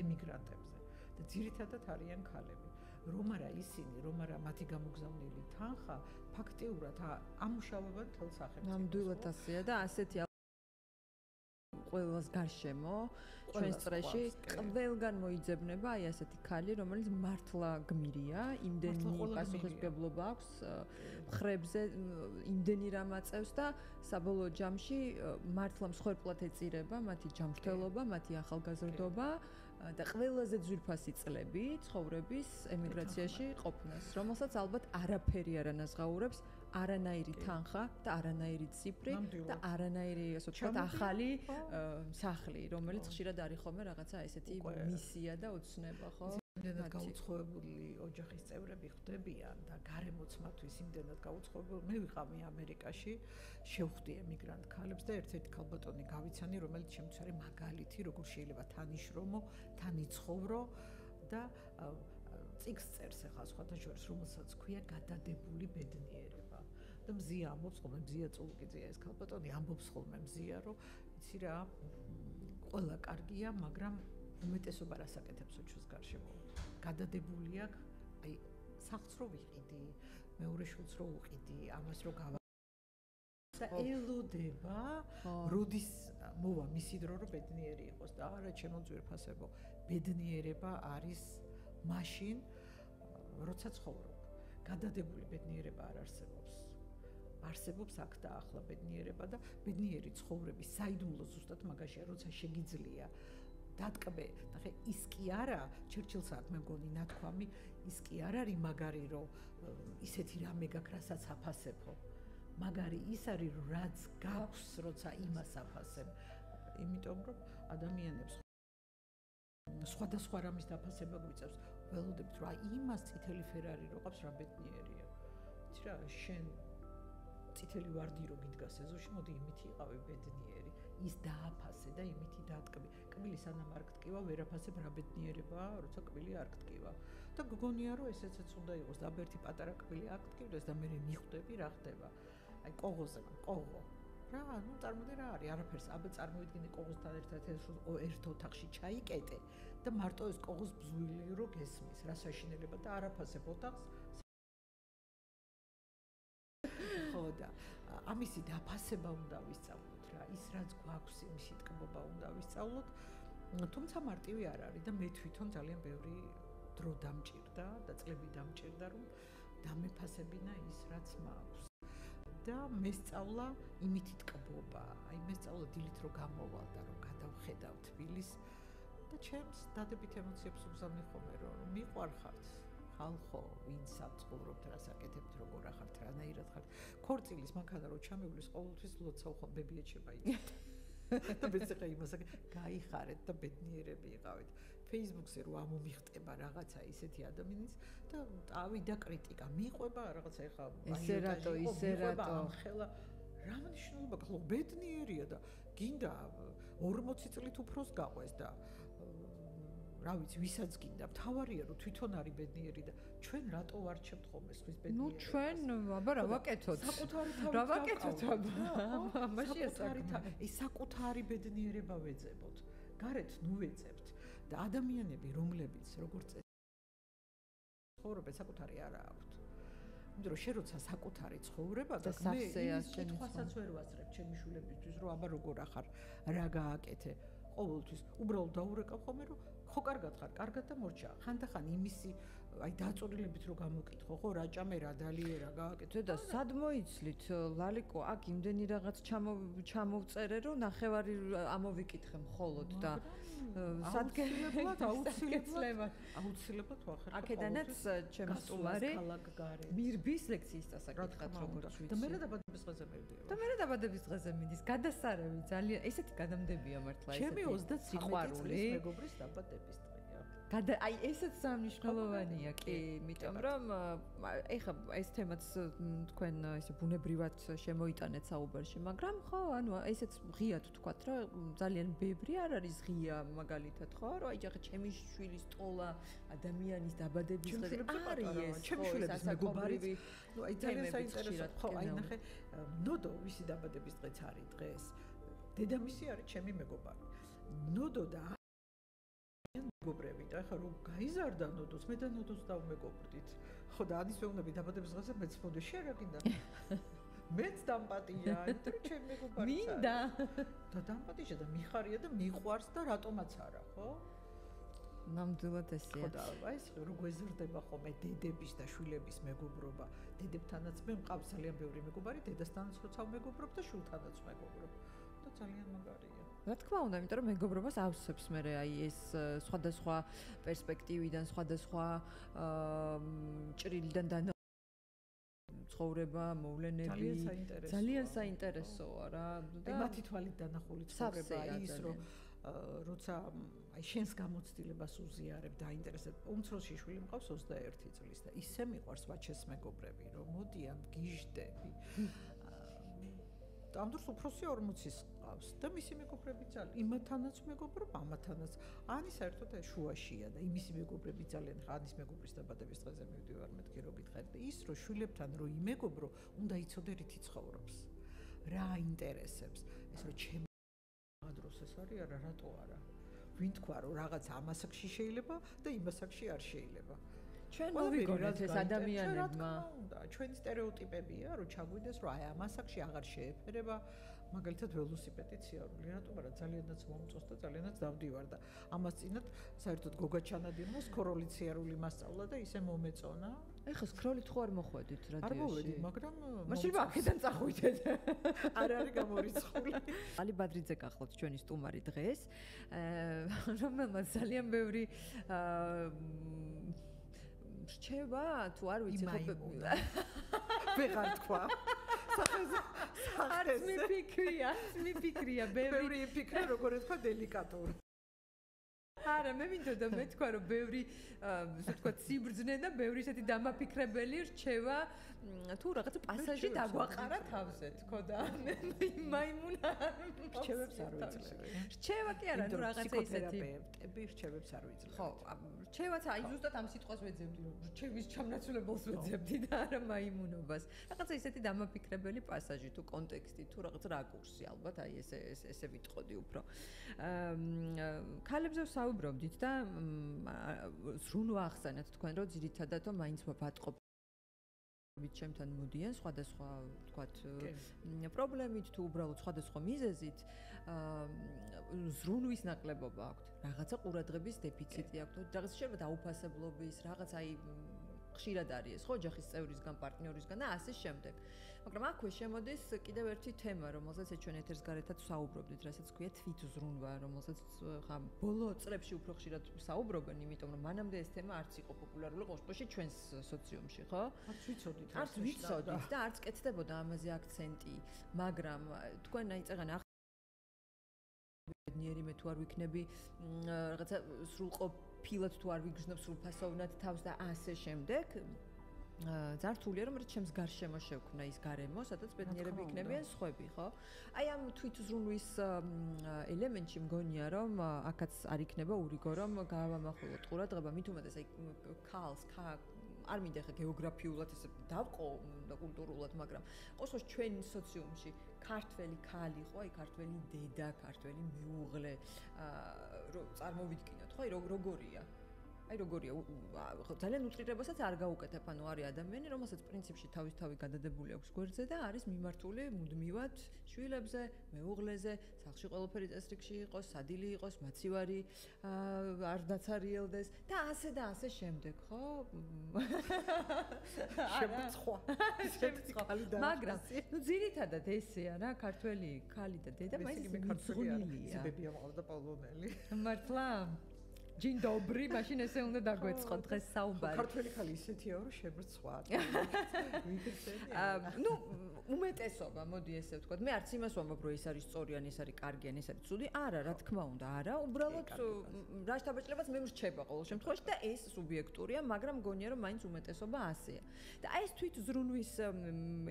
ემიგრანტებზე და ძირითადად არიან ქალები რომ არა ისინი რომ არა მათი გამოგზავნილი თანხა ფაქტიურად ამუშავებენ თელ სახელმწიფოს ნამდვილად ასეა და ასეთი ყველას გარშემო ჩვენს წრეში ყველგან მოიძებნება აი ასეთი ქალი რომელიც მართლა გმირია იმდენი პასუხისმგებლობა აქვს ხრებზე იმდენი რამ აწევს და საბოლოო ჯამში მართლა მსხვერპლად ეწირება მათი ჯანმრთელობა მათი ახალგაზრდობა და ყველაზე ძვირფასი წლები ცხოვრების ემიგრაციაში ყოფნას, რომელსაც ალბათ არაფერი არ ანაზღაურებს, არანაირი თანხა და არანაირი ციფრი და არანაირი, ასე ვთქვათ, ახალი სახლი, რომელიც ხშირად არის ხოლმე რაღაცა ესეთი მისია და ოცნება, ხო? იმდენად გაუცხოებული ოჯახის წევრები ხდებიან და გარემოც მათთვის იმდენად გაუცხოებული. მე ვიყავი ამერიკაში, შევხვდი ემიგრანტ ქალებს და ერთ-ერთი ქალბატონი გავიცანი, რომელიც შემოც არის მაგალითი, როგორ შეიძლება თან იშრომო, თან იცხოვრო და წიგნს წერს ახლა სხვათა შორის, რომელსაც ქვია გადადებული ბედნიერება. და მზია ამბობს ხოლმე, მზია წულუკიძეა ეს ქალბატონი, ამბობს ხოლმე მზია, რომ იცი რა, ყველა კარგია, მაგრამ უმეტესობა რას აკეთებს ოჯახის გარშემო. გადადებული აქვს, აი, სახლს რო ვიყიდი, მეორე შვილს რო უყიდი, ამას რო გავა და ელოდება, როდის მოვა მისი დრო რომ ბედნიერი იყოს და არა ჩემო ძვირფასებო, ბედნიერება არის მაშინ, როცა ცხოვრობ. გადადებული ბედნიერება არ არსებობს. არსებობს აქ და ახლა ბედნიერება და ბედნიერი ცხოვრების საიდუმლო ზუსტად მაგაშია, როცა შეგიძლია დატკბე, ნახე, ის კი არა, ჩერჩილს აქვს მე მგონი ნათქვამი, ის კი არ არის მაგარი, რომ ისეთი რამე გაქვს, რასაც აფასებო. მაგარი ის არის, რომ რაც გაქვს, როცა იმას აფასებ. იმიტომ რომ ადამიანებს სხვადასხვა რამის დაფასება გვიწევს. ველოდებით, რომ აი იმას წითელი ფერარი რო ყავს, რა ბედნიერია. იცი რა, შენ წითელი ვარდი რო გიდგას ეზოში, მოდი იმით იყავი ბედნიერი. ის დააფასე და იმითი დატკბი. კბილი სანამ არ გტკივა, ვერ აფასებ რა ბედნიერებაა, როცა კბილი არ გტკივა. და გგონია, რომ ესეც უნდა იყოს, და ერთი პატარა კბილი არ გტკივდეს და მე მიხვდები რა ხდება. აი კოღოზე, კოღო. რა, ნუ წარმოდი რა არის, არაფერს, აბა წარმოიდგინე კოღოსთან ერთად ერთ ოთახში ჩაიკეტე და მარტო ეს კოღოს ბზვილი რო გესმის, რა საშინელება და არაფასებ ოთახს. ხო და ამისი დაფასება უნდა ვისწავლოთ რა, ის რაც გვაქვს, იმისი ტკბობა უნდა ვისწავლოთ. თუმცა მარტივი არ არის და მე თვითონ ძალიან ბევრი დრო დამჭირდა და წლები დამჭირდა, რომ დამეფასებინა ის, რაც მაქვს. და მესწავლა იმითი ტკბობა, აი მესწავლა დილით რომ გამოვალ და რომ გადავხედავ თბილის და ჩემს დადებით ემოციებს უგზავნი ხოლმე რომ მიყვარხართ ხალხო, ვინცად ცხოვრობთ, რას აკეთებთ, როგორ ახართ, რანაირად ხართ. ქორწილის მანქანა რო ჩამივლის, ყოველთვის ლოცავ ხომ ბებიაჩება იცით. და ბეცეხა იმასაკ გაიხარეთ და ბედნიერები იყავით. Facebook-ზე რო ამომიხტება რაღაცა ისეთი ადამიანის და ავიდა კრიტიკა, მიყვება რაღაცა ეხა ისე რატო ამხელა რა მნიშვნელობა ხო ბედნიერია და გინდა 40 წლით უფროს გაყვეს და რა ვიცი, ვისაც გინდა, თავარია რომ თვითონ არის ბედნიერი და ჩვენ რატო ვარჩევთ ხოლმე სხვის ბედნიერებას? ნუ ჩვენ, აბა რა ვაკეთოთ? საკუთარი თავით რა ვაკეთოთ აბა? ამაშია საკუთარი. ეს საკუთარი ბედნიერება ვეძებოთ. გარეთ ნუ ვეძებთ და ადამიანები, რომლებიც როგორც ცხოვრობენ, საკუთარი არა აქვთ. იმიტომ რომ შენ როცა საკუთარი ცხოვრება და მე კითხვასაც ვერ ვასწრებ ჩემი შვილებისთვის, რომ აბა როგორ ახარ, რა გააკეთე. ყოველთვის უბრალოდ დაურეკავ ხოლმე რომ ხო კარგად ხარ, კარგად და მორჩა. ხანდახან იმისი აი დაწურილებით რომ გამოკითხო, ხო რა ჭამე, რა დალიე, რა გააკეთე და სად მოიცლით ლალიკო, აქ იმდენი რაღაც ჩამოვწერე რომ ნახევარი ამოვიკითხე მხოლოდ და აუცილებლად ვახერხებ. აქედანაც ჩემი სტუმარი მირბის ლექციის დასაკითხად როგორც ვიცი. და მე დაბადების დღეზე მივდივარ. და მე დაბადების დღეზე მიდის. გადასარევი ძალიან ესეთი გადამდებია მართლა ესეთი. ჩემი 29 წლის მეგობრის დაბადების დღეა. აი ესეც სამნიშნელოვანია კი, იმიტომ რომ ეხა ეს თემაც თქვენ ესე ბუნებრივად შემოიტანეთ საუბარში, მაგრამ ხო, ანუ ესეც ღიად თქვათ რა, ძალიან ბევრი არ არის ღია მაგალითად ხო, რომ აი ახლა ჩემი შვილის ტოლა ადამიანის დაბადების დღე არის ეს ჩემი შვილების მეგობარი, ნუ აი ძალიან საინტერესო ხო, აი ნახე, ნოდო ვისი დაბადების დღეც არის დღეს. დედამისი არის ჩემი მეგობარი. ნოდო და მეგობრები და ახლა რომ გაიზარდა ნოდოს, მე და ნოდოს დავმეგობრდით. ხო და ადის ვეუბნები დაბადების დღეზე მეც მოდე შერაგინდა. მეც დამპატია, იმიტომ რომ ჩემი მეგობარი მინდა და დამპატია და მიხარია და მიყვარს და რატომაც არა, ხო? ნამდვილად ესეა. ხო და აი ეს როგორ ეზრდება ხოლმე დედების და შვილების მეგობრობა. დედებთანაც მე მყავს ძალიან ბევრი მეგობარი, დედასთანაც როცა ვმეგობრობ და შვილთანაც ვმეგობრობ. და ძალიან მაგარია. რა თქმა უნდა, იმიტომ რომ მეგობრობას ავსებს მე აი ეს სხვადასხვა პერსპექტივიდან, სხვადასხვა ჭრილიდან და ცხოვრება, მოვლენები ძალიან საინტერესოა რა და მათი თვალით დანახული ცხოვრება ის რომ როცა აი შენს გამოცდილებას უზიარებ და აინტერესებ, უმცროსი შვილი მყავს 21 წლის და ისე მიყვარს ვაჩეს მეგობრები, რომ მოდიან გიჟდები. ამ დროს უფროსი 40-ის ყავს და მისი მეგობრები ძალიან იმათანაც მეგობრობ, ამათანაც. ანი საერთოდ შუაშია და იმისი მეგობრები ძალიან ხანის მეგობრის დაბადების დღეზე მივდივარ მეთქი რო გითხარით და ის რო შვილებთან რო იმეგობრო, უნდა იცოდე რითი ცხოვრობს. რა აინტერესებს? ეს რო ჩემ დროს ეს არის არა, რატო არა? ვინ თქვა რომ რაღაც ამასაკში შეიძლება და იმასაკში არ შეიძლება? ჩვენ მოვიგონეთ ეს ადამიანებმა. ჩვენი სტერეოტიპებია, რომ ჩაგვიდეს, რომ აი ამასაკში აღარ შეეფერება, მაგალითად ველოსიპედი ციარული, რატომ არა ძალიანაც მომწონს და ძალიანაც დავდივარ და ამას წინათ საერთოდ გოგა ჩანადირმა სკროლი ციარული მასწავლა და ისე მომეწონა. ეხა სკროლით ხო არ მოხვედით რადიოში? არ მოვედი, მაგრამ მაშინ აქედან წახვიდეთ. არ არის გამორიცხული. ალი ბადრიძე გახლავთ ჩვენი სტუმარი დღეს, რომელმაც ძალიან ბევრი რჩება, თუ არ ვიცი ხო ვეღარ თქვა. არც მიფიქრია, ბევრი ფიქრა, როგორ ეთქვა დელიკატური. არა, მე მინდოდა მეთქვა, რომ ბევრი, ასე ვთქვათ, სიბრძნე და ბევრი ისეთი დამაფიქრებელი რჩება, თუ რაღაცა პასაჟი დაგვაყარა თავზე, თქო და მაიმუნა რჩევებს არ ვიძლევ. რჩევა კი არა, ნუ რაღაცა ისეთი. თერაპევტები რჩევებს არ ვიძლევ. ხო, რჩევაც აი ზუსტად ამ სიტყვას ვეძებდი, რომ რჩევის ჩამნაცვლებელს ვეძებდი და არა მაიმუნობას. რაღაცა ისეთი დამაფიქრებელი პასაჟი თუ კონტექსტი, თუ რაღაც რაკურსი, ალბათ აი ესე ვიტყოდი უფრო. ქალებზე საუბრობდით და სრუნვა ახსენეთ თქვენ, რომ ძირითადად მაინც ვაპატყობ ჩემთან მოდიან სხვადასხვა ვთქვათ პრობლემით თუ უბრალოდ სხვადასხვა მიზეზით ზრუნვის ნაკლებობა აქვთ, რაღაცა ყურადღების დეფიციტი აქვთ, რაღაცა შეიძლება დაუფასებლობის, რაღაც აი ხშირად არის ეს, ხო, ოჯახის წევრისგან, პარტნიორისგან და ასე შემდეგ. მაგრამ აქვე შემოდის კიდევ ერთი თემა, რომელზეც ჩვენ ეთერს გარეთაც საუბრობდით, რასაც ქვია თვითზრუნვა, რომელზეც ხა ბოლო წლებში უფრო ხშირად საუბრობენ, იმიტომ რომ მანამდე ეს თემა არც იყო პოპულარული ყოველთვის ჩვენს სოციუმში, ხო? არც ვიცოდით და არც კეთდებოდა ამაზე აქცენტი, მაგრამ თქვენ აიწაღან ბედნიერი მე თუ არ ვიქნები რაღაცა სრულყოფილად თუ არ ვიგრძნობ სრულფასოვნად თავს და ასე შემდეგ. Ძართულია რომ ჩემს გარშემო შევქმნა ის გარემო, სადაც ბედნიერები იქნებიან სხვები, ხო? აი ამ თვითზრუნვის ელემენტში მგონია რომ აქაც არ იქნება ურიგო რომ გავამახვილოთ ყურადღება, მით უმეტეს აი ქალს არ მინდა ხა გეოგრაფიულად ესე დავყო და კულტურულად, მაგრამ ყოველთვის ჩვენ სოციუმში ქართველი ქალი ხო, აი ქართველი დედა, ქართველი მეუღლე წარმოვიდგინოთ, ხო, აი როგორია? აი როგორია ძალიან უტრირებასაც არ გაუკეთებ, ანუ არის ადამიანი, რომელსაც პრინციპში თავისთავად გადადებული აქვს გვერდზე და არის მიმართული მუდმივად შვილებზე, მეუღლეზე, სახლში ყველაფერი წესრიგში იყოს, სადილი იყოს, მაცივარი არ დაცარიელდეს და ასე შემდეგ, ხო? შემწყვა. მაგრამ ნუ ძირითადად ესეა რა, ქართველი ქალი და დედა მაინც მიწღვნილია. ძებებია მყავდა პოლონელი. მართლა? ჯინ დობრი, მაშინ ესე უნდა დაგვეწყოთ დღეს საუბარი. ქართველი ხალი ისეთია, რომ შემრცვა. ნუ უმეტესობა, მოდი ესე ვთქვათ. მე არც იმას ვამბობ, რომ ეს არის სწორი ან ეს არის კარგი ან ეს არის ცუდი. არა, რა თქმა უნდა, არა. უბრალოდ რა შთაბეჭდილებაც მე მრჩება ყოველ შემთხვევაში და ეს სუბიექტურია, მაგრამ მგონია, რომ მაინც უმეტესობა ასეა. და აი ეს თვითზრუნვის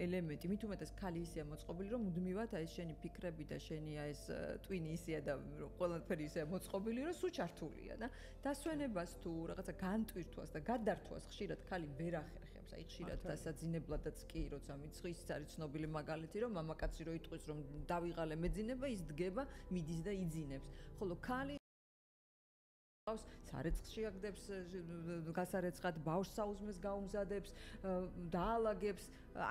ელემენტი, მით უმეტეს ქალი ისეა მოწყობილი, რომ მუდმივად აი ეს შენი ფიქრები და შენი აი ეს ტვინი ისეა და ყველაფერი ისეა მოწყობილი, რომ სულ ჩართულია და დასვენებას თუ რაღაცა განტვირთვას და გადართვას ხშირად ქალი ვერ ახერხებს. აი ხშირად დასაძინებლადაც კი, როცა მიწვის არის ცნობილი მაგალითი, რომ მამაკაცი რო იტყვის, რომ დავიღალე მეძინება, ის დგება, მიდის და იძინებს. ხოლო ქალი ყავს სარეცხში აგდებს გასარეცხად, ბავშვს საუზმეს გაუმზადებს, დაალაგებს,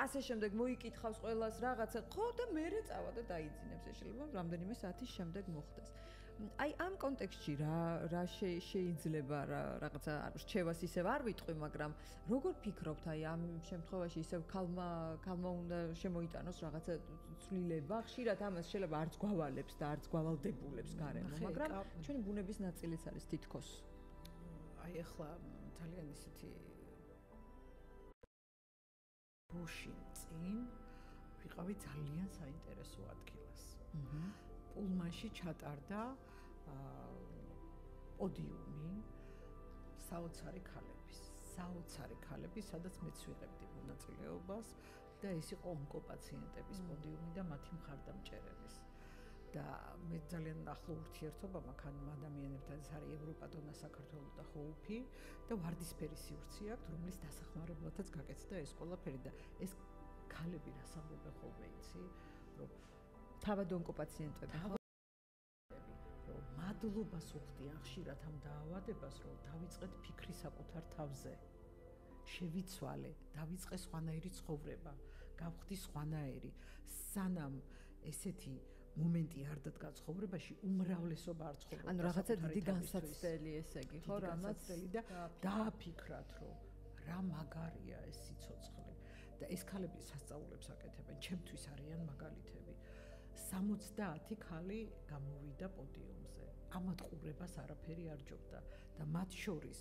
ასე შემდეგ მოიკითხავს ყველას რაღაცა, ხო და მერე წავა და დაიძინებს. ეს შეიძლება რამდენიმე საათის შემდეგ მოხდეს. აი ამ კონტექსტში რა შეიძლება რაღაცა რჩევას ისევ არ ვიტყვი, მაგრამ როგორ ფიქრობთ აი ამ შემთხვევაში ისევ ქალმა უნდა შემოიტანოს რაღაცა ცვლილება, ხშირად ამას შეიძლება არც გვავალებს და არც გვავალდებულებს გარემო, მაგრამ ჩვენი ბუნების ნაწილიც არის თითქოს. აი ახლა ძალიან ისეთი ბუში წინ ვიყავი ძალიან საინტერესო ადგილას. პულმანში ჩატარდა პოდიუმი საოცარი ქალების, სადაც მეც ვიღებდი მონაწილეობას და ეს იყო ონკოპაციენტების პოდიუმი და მათი მხარდამჭერების. და მე ძალიან ახლო ურთიერთობა მაქვს ამ ადამიანებთან, ეს არის ევროპადონა, საქართველო და ხოუფი და ვარდისფერი სივრცე აქვს, რომლის დასახმარებლადაც გაკეთდა ეს ყველაფერი და ეს ქალები რას ამბობენ ხოლმე იცი, რომ თავად ონკოპაციენტები ხო? მადლობას უხდიან ხშირად ამ დაავადებას, რომ დავიწყეთ ფიქრი საკუთარ თავზე. შევიცვალე, დავიწყე სხვანაირი ცხოვრება, გავხდი სხვანაირი. სანამ ესეთი მომენტი არ დადგა ცხოვრებაში, უმრავლესობა არ ცხოვრობს. ანუ რაღაცა დიდი განსაცდელი ესე იგი, ხო, რამაც და დააფიქრათ, რომ რა მაგარია ეს სიცოცხლე და ეს ქალები სასწაულებს აკეთებენ, ჩემთვის არიან მაგალითები. 70 ქალი გამოვიდა პოდიუმზე. ამათ ყურებას არაფერი არ ჯობდა და მათ შორის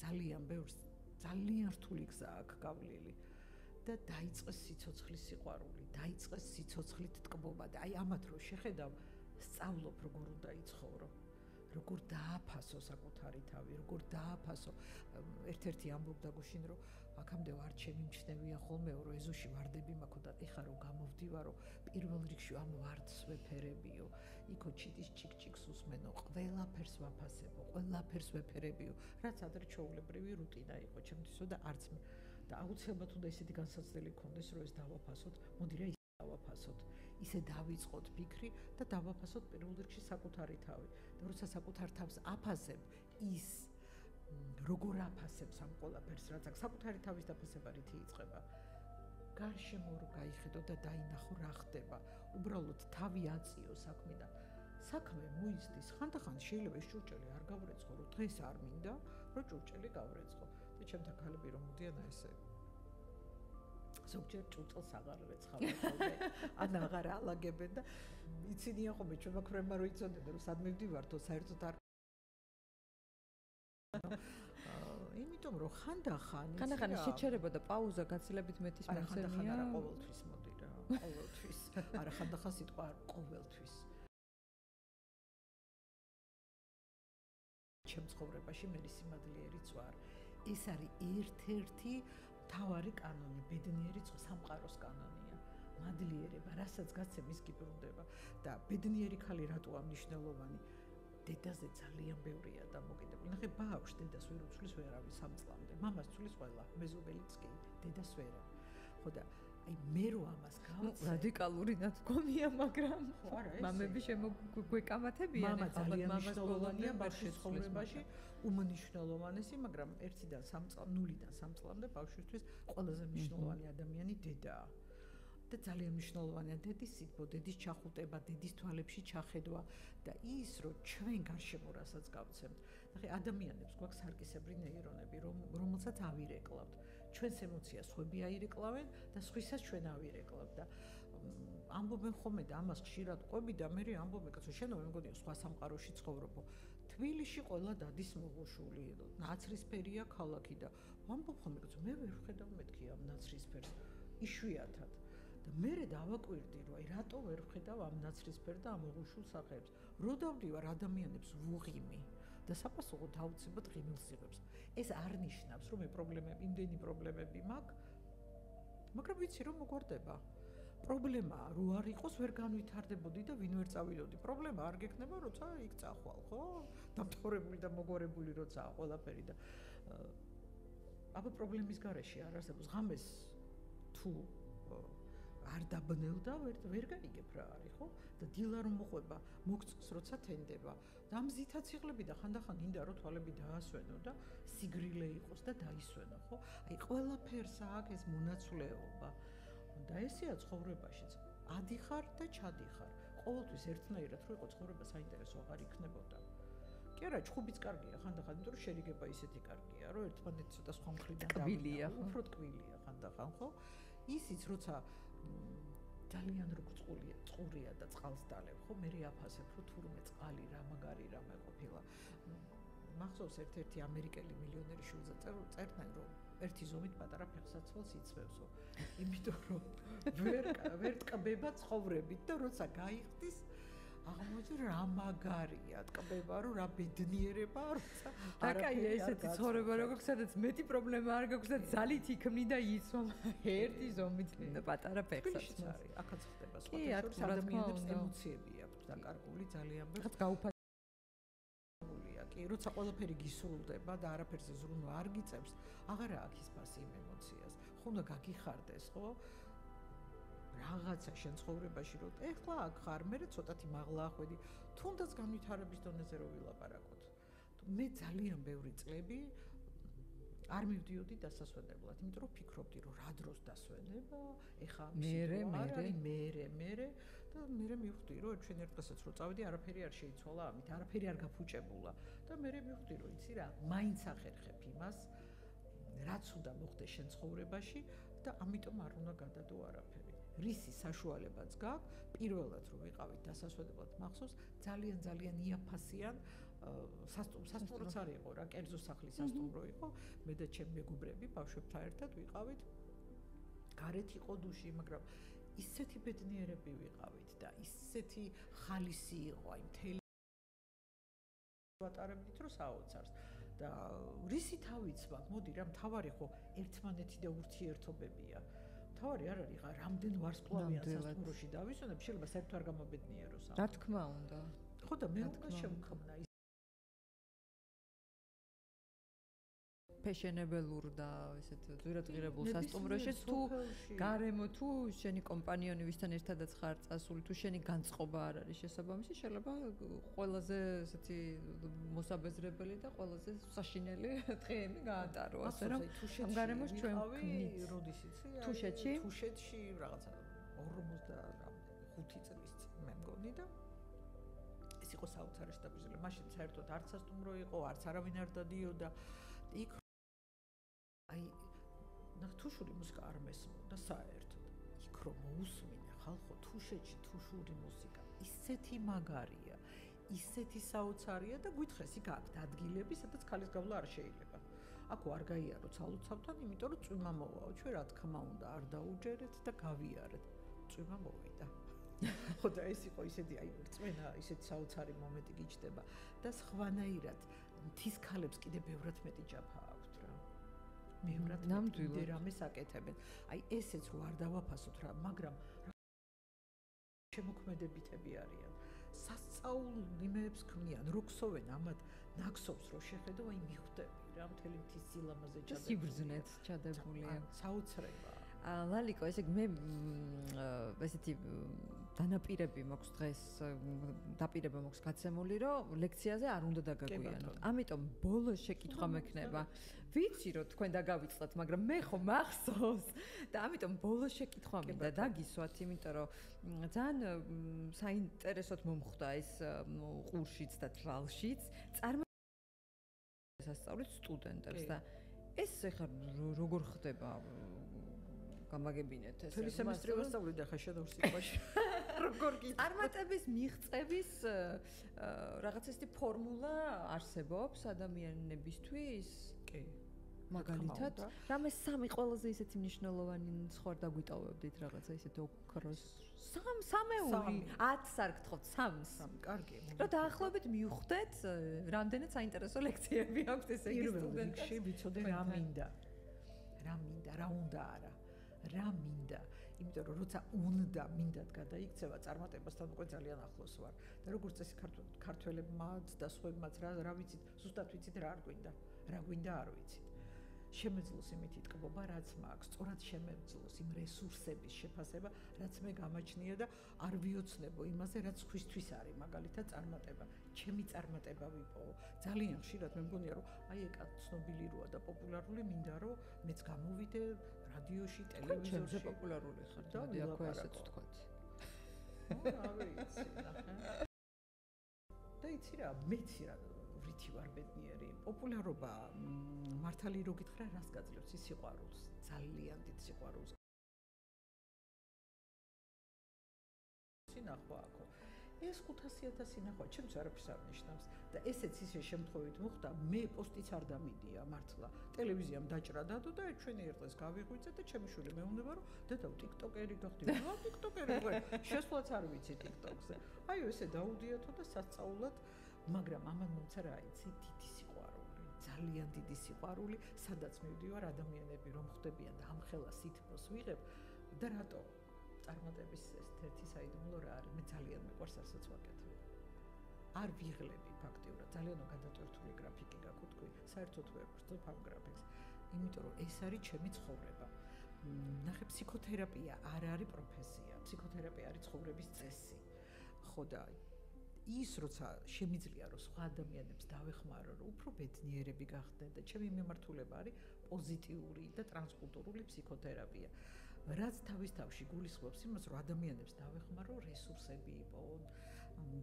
ძალიან ბევრს ძალიან რთული გზა აქვს გავლილი და დაიწყეს სიცოცხლის სიყვარული, დაიწყეს სიცოცხლით ტკბობა და აი ამათ რო შეხედავ, სწავლობ როგორ უნდა იცხოვრო, როგორ დააფასო საკუთარი თავი, როგორ დააფასო. ერთ-ერთი ამბობდა გუშინ, რომ აქამდე ვარ ჩემი მჩნევია ხოლმე, რომ ეზოში ვარდები მაქვს და ეხა რომ გამოვდივარო, პირველ რიგში ამ ვარდს ვეფერებიო, იქო ჩიტის ჩიკ-ჩიკს უსმენო, ყველაფერს ვაფასებო, ყველაფერს ვეფერებიო, რაც ადრე ჩვეულებრივი რუტინა იყო ჩემთვისო და არც და აუცილებლად უნდა ისეთი განსაცდელი გქონდეს, რომ ეს დავაფასოთ, მოდი რა ისე დავაფასოთ, ისე დავიწყოთ ფიქრი და დავაფასოთ პირველ რიგში საკუთარი თავი. და როცა საკუთარ თავს აფასებ, ის როგორ აფასებს ამ ყველაფერს, რაც აქვს საკუთარი თავის დაფასება რითი იწყება. გარშემო რო გაიხედო და დაინახო რა ხდება. უბრალოდ თავი აწიო საქმე და საქმე მოიზრდის. ხანდახან შეიძლება ეს ჭურჭელი არ გავრეცხო, რომ დღეს არ მინდა, რომ ჭურჭელი გავრეცხო. და ჩემთან ქალები რომ მოდიან ესე ზოგჯერ ჭუჭელს აღარ ეცხავენ ხოლმე ან აღარ ალაგებენ და იცინია ხოლმე ჩვენმა ქრემმა რო იცოდნენ რომ სად მივდივართო საერთოდ არ იმიტომ რომ ხანდახან შეჩერება და პაუზა გაცილებით მეტის მოცემია. ხანდახან არა ყოველთვის მოდი რა. ყოველთვის. არა ხანდახან სიტყვა არ ყოველთვის. ჩემ ცხოვრებაში მე სიმადლიერიც ვარ. ეს არის ერთ-ერთი მთავარი კანონი, ბედნიერი სამყაროს კანონია. მადლიერება, რასაც გაცემ ის გიბრუნდება და ბედნიერი ქალი რატოა მნიშვნელოვანი? დედაზე ძალიან ბევრია დამოკიდებული. ნახე, ბავშვს დედას ვერ უცვლის ვერავის 3 წლამდე. მამას ცვლის ყველა, მეზობელიც კი, დედას ვერა. ხო და აი მე რო ამას გავაცე, რადიკალური ნათქვამია, მაგრამ მამები შემოგვეკამათებიან, მამა ძალიან მნიშვნელოვანია ბავშვის ცხოვრებაში, უმნიშვნელოვანესი, მაგრამ 1-დან 3 წლამდე, 0-დან 3 წლამდე ბავშვისთვის ყველაზე მნიშვნელოვანი ადამიანი დედაა. და ძალიან მნიშვნელოვანია დედის სიტყვა, დედის ჩახუტება, დედის თვალებში ჩახედვა და ის რომ ჩვენ გარშემო რასაც გავცემთ. ნახე, ადამიანებს გვაქვს სარკისებრი ნეირონები, რომელსაც ავირეკლავთ. ჩვენს ემოციას ხვები აირეკლავენ და სხვისას ჩვენ ავირეკლავთ და ამბობენ ხოლმე და ამას ხშირად ყვები და მე ამბობენ, კაცო, შენო მე მგონია სხვა სამყაროში ცხოვრობო. თბილისში ყველა დადის მოგუშული, ნაცრისფერია ქალაქი და ამბობ ხოლმე, კაცო, მე ვერ ვხედავ მეთქი ამ ნაცრისფერს. იშვიათად და მე დავაკვირდი რომ აი რატო ვერ ვხედავ ამ ნაცრისფერ და ამ მოღუშულ სახეებს. რო დავდივარ ადამიანებს ვუღიმი და საპასუხოდ დავუცებად ღიმილს იღებს. ეს არ ნიშნავს რომ მე პრობლემები, იმდენი პრობლემები მაქვს, მაგრამ ვიცი რომ მოგვარდება. პრობლემაა რო არ იყოს ვერ განვითარდებოდი და ვინ ვერ წავიდოდი. პრობლემა არ გექნება როცა იქ წახვალ, ხო? დამთავრებული და მოგვარებული როცაა ყველაფერი და აბა პრობლემის გარეშე არ არსებობს ღამეს თუ არ დაბნელდა ვერ გაიგებ რა არის ხო და დილა რომ მოყვება მოგწონს როცა თენდება და ამ ზითაციღლები და ხანდახან გინდა რომ თვალები დაასვენო და სიგრილე იყოს და დაისვენო ხო აი ყველაფერს აქვს ეს მონაცვლეობა და ესეა ცხოვრებაშიც ადიხარ და ჩადიხარ ყოველთვის ერთნაირად რო იყო ცხოვრება საინტერესო აღარ იქნებოდა კი არა ჩხუბიც კარგია ხანდახან იმიტომ რომ შერიგება ისეთი კარგია რომ ერთმანეთს ცოტა სხვა მხრიდან დავიდა უფრო ტკბილია ხანდახან ხო ისიც როცა ძალიან რო წყურია და წყალს დალევ ხო მე აფასებ რომ თურმე წყალი რა მაგარი რამე ყოფილა მახსოვს ერთ-ერთი ამერიკელი მილიონერი შულზე წერდნენ რომ ერთი ზომით პატარა ფეხსაცმელს იცვევსო იმიტომ რომ ვერ ტკბება ცხოვრებით და როცა გაიხდის აღმოჩნდა რა მაგარია ტკბება რომ რა ბედნიერება როცა აკაია ესეთი ცხოვრება რო გაქვს სადაც მეტი პრობლემა არ გაქვს და ზალით იქმნი და იცვა ერთი ზომით პატარა ფეხსაცმელს არის აქაც ხდება სხვა ადამიანებს ემოციები აქვს დაკარგული ძალიან ბევრს გაუფასებულია კი როცა ყველაფერი გისრულდება და არაფერზე ზრუნვა არ გიწევს აღარა აქვს ის ფასი იმ ემოციას ხო უნდა გაგიხარდეს ხო რაღაცა შენ ცხოვრებაში რომ ეხლა აქ ხარ მე ცოტათი მაღლა ახვედი თუნდაც განვითარების დონეზე რო ვილაპარაკოთ მე ძალიან ბევრი წლები არ მივდიოდი დასასვენებლად იმიტომ რომ ფიქრობდი რომ რა დროს დასვენება ეხა მერე და მე მივხვდი რომ ჩვენ ერთ დღესაც რო წავედი არაფერი არ შეიცვალა ამით არაფერი არ გაფუჭებულა და მე მივხვდი რომ იცი რა მაინც ახერხებ იმას რაც უნდა მოხდეს შენ ცხოვრებაში და ამიტომ არ უნდა გადადო არაფერი რისი საშუალებაც გაქვს პირველად რომ ვიყავით დასასვენებლად მახსოვს ძალიან იაფასიან სასტუმროც არ იყო რა კერძო სახლის სასტუმრო იყო მე და ჩემი მეგობრები ბავშვებთან ერთად ვიყავით გარეთ იყო დუში მაგრამ ისეთი ბედნიერები ვიყავით და ისეთი ხალისი იყო აი მთელი ვატარებდით რომ საოცარს და რისი თავიცვა მოდი რა მთავარი ხო ერთმანეთი და ურთიერთობებია თავარი არ არის რა რამდენ ვარსკვლავიან სასტუმროში დავისვენებ შეიძლება საერთოდ არ გამაბედნიეროს რა თქმა უნდა ხო და მე უნდა შევქმნა ფეშენებელურ და ესეთ ძვირადღირებულ სასტუმროშიც თუ გარემო თუ შენი კომპანიონი ვისთან ერთადაც ხარ წასული თუ შენი განწყობა არ არის შესაბამისი შეიძლება ყველაზე ესეთი მოსაბეზრებელი და ყველაზე საშინელი დღეები გაატარო ასე რომ ამ გარემოს ჩვენ ვქნით როდის იცი თუშეთში რაღაცა 45 წლის მე მგონი და ეს იყო საოცარი შტაბიზელი მაშინ საერთოდ არც სასტუმრო იყო არც არავინ არ დადიოდა იქ თუშური მუსიკა არ მესმოდა საერთოდ. იქ რომ მოусმინე ხალხო თუშეთში თუშური მუსიკა ისეთი მაგარია, ისეთი საოცარია და გითხეს იქ აქვთ ადგილები, სადაც ქალის გავლა არ შეიძლება. აქო არ გაიარო ცალუცავთან, იმიტომ რომ წვიმა მოვაო. ჩვენ რა თქმა უნდა არ დაუჯერეთ და გავიარეთ. წვიმა მოვიდა. ხო და ეს იყო ისეთი აი წვენა, ისეთი საოცარი მომენტი გიჩნდება და სხვანაირად მთის ქალებს კიდე ბევრად მეტი ჯაფა აქვთ რა. ბევრად მეტი რამეს აკეთებენ. აი ესეც რო არ დავაფასოთ რა, მაგრამ შემოქმედებითები არიან. სასწაულ იმეებს ქმნიან, რო ქსოვენ ამათ ნაქსობს რო შეხედო, აი მიხვდები რა მთელი მთის სილამაზე ჩადებული. სიბრძნეთ ჩადებულია. საოცრება. ლალიკო, ესე იგი მე ესეთი დანაპირები მაქვს დღეს, დაპირება მაქვს გაცემული, რომ ლექციაზე არ უნდა დაგაგვიანოთ. ამიტომ ბოლოს შეკითხვა მექნება. ვიცი რომ თქვენ დაგავიწყდათ, მაგრამ მე ხო მახსოვს და ამიტომ ბოლოს შეკითხვა მინდა დაგისვათ, იმიტომ რომ ძალიან საინტერესოდ მომხვდა ეს ყურშიც და თვალშიც. სასწავლეთ სტუდენტებს და ეს ეხლა როგორ ხდება? გამაგებინეთ ეს. თელი სემესტრი ვასწავლე და ხა შენ ორ სიტყვაში. როგორ გითხარ? წარმატების მიღწევის რაღაც ესეთი ფორმულა არსებობს ადამიანებისთვის? კი. მაგალითად, რამე სამი ყველაზე ისეთი მნიშვნელოვანი სხვა დაგვიტოვებდით რაღაცა ისეთი ოქროს. სამეული 10-ს არ გთხოვთ 3-ს. კარგი. რომ დაახლოებით მივხვდეთ, რამდენად საინტერესო ლექციები აქვს ესე იგი სტუდენტებს. პირველ რიგში ვიცოდე რა მინდა. რა უნდა არა. რა მინდა, იმიტომ რომ როცა მინდად გადაიქცევა წარმატებასთან უკვე ძალიან ახლოს ვარ და როგორც წესი ქართველებმაც და სხვებმაც რა ვიცით, ზუსტად ვიცით რა არ გვინდა, რა გვინდა არ ვიცით. შემეძლოს იმით იტკბობა, რაც მაქვს, სწორად შემეძლოს იმ რესურსების შეფასება, რაც მე გამაჩნია და არ ვიოცნებო იმაზე, რაც სხვისთვის არის, მაგალითად წარმატება. ჩემი წარმატება ვიპოვო. ძალიან ხშირად მე მგონია რომ აი ეკა ცნობილი როა და პოპულარული მინდა რომ მეც გამოვიდე რადიოში, ტელევიზორში პოპულარული ხარ და აქ ესეც ვთქვათ. რა ვიცი, ნახე. და იცი რა, მეცი რა ვრითი ვარ ბედნიერი. პოპულარობა მართალი რო გითხრა, რას გაძლევს ის სიყვარულს, ძალიან დიდ სიყვარულს. სინახვა აქო. ეს 500.000 სინახვა, ჩემს არაფერს არ ნიშნავს და ესეც ისე შემთხვევით მოხდა, მე პოსტიც არ დამიდია მართლა. ტელევიზიამ დაჭრა დადო და ჩვენი ერთს გავიღვიძე და ჩემი შვილი მეუბნება რომ დედა ტიკტოკერი გახდი. რა ტიკტოკერი ვარ? შესვლაც არ ვიცი ტიკტოკზე. აი ესე დაუდიათო და სასწაულად, მაგრამ ამან მომცა რა იცი, დიდი სიყვარული, ძალიან დიდი სიყვარული, სადაც მივდივარ ადამიანები რომ ხვდებიან და ამხელა სითბოს ვიღებ და რატო? წარმატების ეს ერთი საიდუმლო რა არის, მე ძალიან მიყვარს ასაც ვაკეთებ. არ ვიღლები ფაქტიურად, ძალიან გადატვირთული გრაფიკი გაქვს თქვი, საერთოდ ვერ ვწდობ ამ გრაფიკს, იმიტომ რომ ეს არის ჩემი ცხოვრება. ნახე, ფსიქოთერაპია არ არის პროფესია, ფსიქოთერაპია არის ცხოვრების წესი. ხო და ის როცა შემიძლია რომ სხვა ადამიანებს დავეხმარო, რომ უფრო ბედნიერები გახდნენ და ჩემი მიმართულება არის პოზიტიური და ტრანსკულტურული ფსიქოთერაპია. რაც თავის თავში გულისხმობს იმას, რომ ადამიანებს დავეხმარო, რესურსები იპოვონ,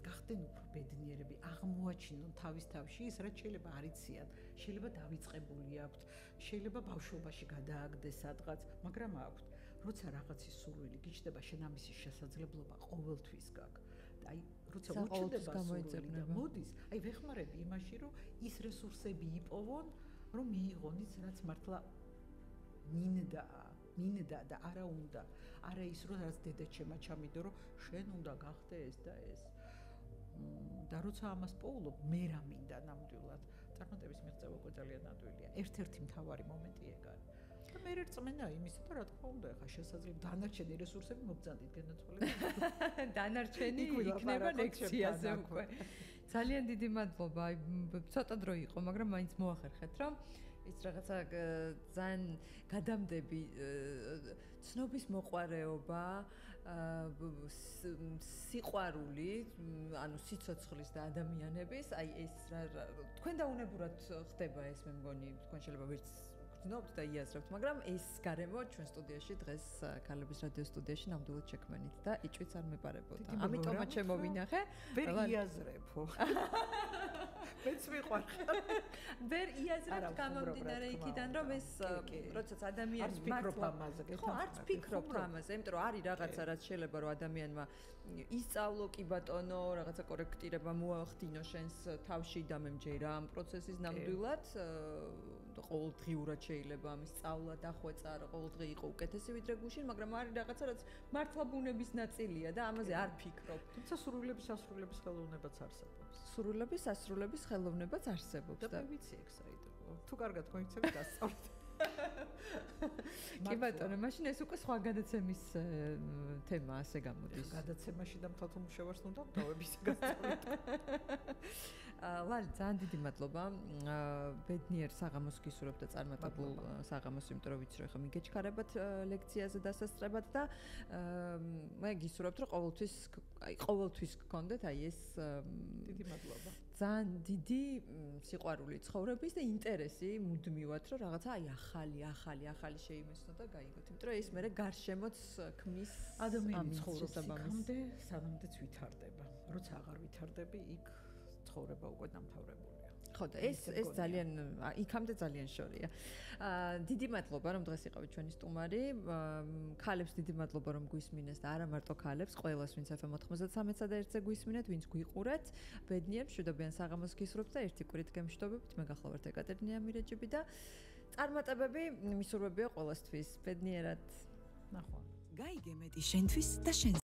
გახდნენ უფრო ბედნიერები, აღმოაჩინონ თავის თავში ის, რაც შეიძლება არ იციან, შეიძლება დავიწყებული აქვთ, შეიძლება ბავშვობაში გადააგდეს სადღაც, მაგრამ აქვთ. როცა რაღაცის სურვილი გიჩნდება, შენ ამის შესაძლებლობა ყოველთვის გაქვს. და აი, როცა უჩნდება სურვილი და მოდის, აი ვეხმარები იმაში, რომ ის რესურსები იპოვონ, რომ მიიღონ ის, რაც მართლა მინდა და არა უნდა. არა ის, რომ რაც დედა ჩემა ჩამიდო, რომ შენ უნდა გახდე ეს და ეს. და როცა ამას პოულობ, მე რა მინდა ნამდვილად. წარმატების მიღწევა უკვე ძალიან ადვილია. ერთ-ერთი მთავარი მომენტი ეგ არის. და მე რწმენა იმისა და რა თქმა უნდა, ახლა შესაძლოა დანარჩენი რესურსები მობძანდით განაცვალებით. დანარჩენი იქნება ლექციაზე უკვე. ძალიან დიდი მადლობა. აი ცოტა დრო იყო, მაგრამ მაინც მოახერხეთ, რომ ის რაღაცა ძალიან გადამდები ცნობის მოყვარეობა, სიყვარული, ანუ სიცოცხლის და ადამიანების, აი ეს თქვენ დაუნებურად ხდება ეს, მე მგონი, თქვენ შეიძლება ვერც ვგრძნობთ და იაზრებთ, მაგრამ ეს გარემო ჩვენ სტუდიაში დღეს ქალების რადიო სტუდიაში ნამდვილად შექმნით და იჭვიც არ მეპარებოდა. ამიტომაც შემოვინახე. ვერ იაზრებო. მეც მიყვარხარ. ვერ იაზრებთ გამომდინარე იქიდან, რომ ეს როდესაც ადამიანი ფიქრობ ამაზე, ხო, არც ფიქრობთ ამაზე, იმიტომ რომ არის რაღაცა, რაც შეიძლება რომ ადამიანმა ისწავლო კი ბატონო, რაღაცა კორექტირება მოახდინო შენს თავში და მე მჯერა ამ პროცესის ნამდვილად. ყოველდღიურად შეიძლება ამის სწავლა დახვეწა, ყოველდღე იყო უკეთესი ვიდრე გუშინ, მაგრამ არის რაღაცა, რაც მართლა ბუნების ნაწილია და ამაზე არ ფიქრობ. თუმცა სურვილების ასრულების ხელოვნებაც არსებობს. სურვილების ასრულების ხელოვნებაც არსებობს და მე ვიცი ეგ საიდუმლო. თუ კარგად მოიცემ დასწავლეთ. კი ბატონო, მაშინ ეს უკვე სხვა გადაცემის თემა ასე გამოდის. გადაცემაში და მთათმუშევარს უნდა დავების გასწავლეთ. ლალი, ძალიან დიდი მადლობა. ბედნიერ საღამოს გისურვებთ და წარმატებულ საღამოს, იმიტომ რომ ვიცი რომ ხა მიგეჩქარებათ ლექციაზე დასასწრებად და მე გისურვებთ რომ ყოველთვის გქონდეთ ეს დიდი მადლობა. ძალიან დიდი სიყვარული ცხოვრების და ინტერესი მუდმივად რომ რაღაცა ახალი შეიმეცნო და გაიგოთ. იმიტომ რომ ეს მე გარშემოც ქმნის ადამიანის ცხოვრებამდე სანამდეც ვითარდება. როცა აღარ ვითარდები, იქ ცხოვრება უკვე დამთავრებულია. ხო და ეს ძალიან იქამდე ძალიან შორია. დიდი მადლობა რომ დღეს იყავით ჩვენი სტუმარი. ქალებს დიდი მადლობა რომ გვისმინეს და არა მარტო ქალებს, ყველას ვინც FM 93-ზე გვისმინეთ, ვინც გვიყურეთ. ბედნიერ მშვიდობიან საღამოს გისურვებთ და ერთი კვირით გემშვიდობებით. მე გახლავართ ეკატერინე ამირეჯიბი და წარმატებები მისურვებია ყველასთვის. ბედნიერად. ნახვა. გაიგე მეტი შენთვის და შენ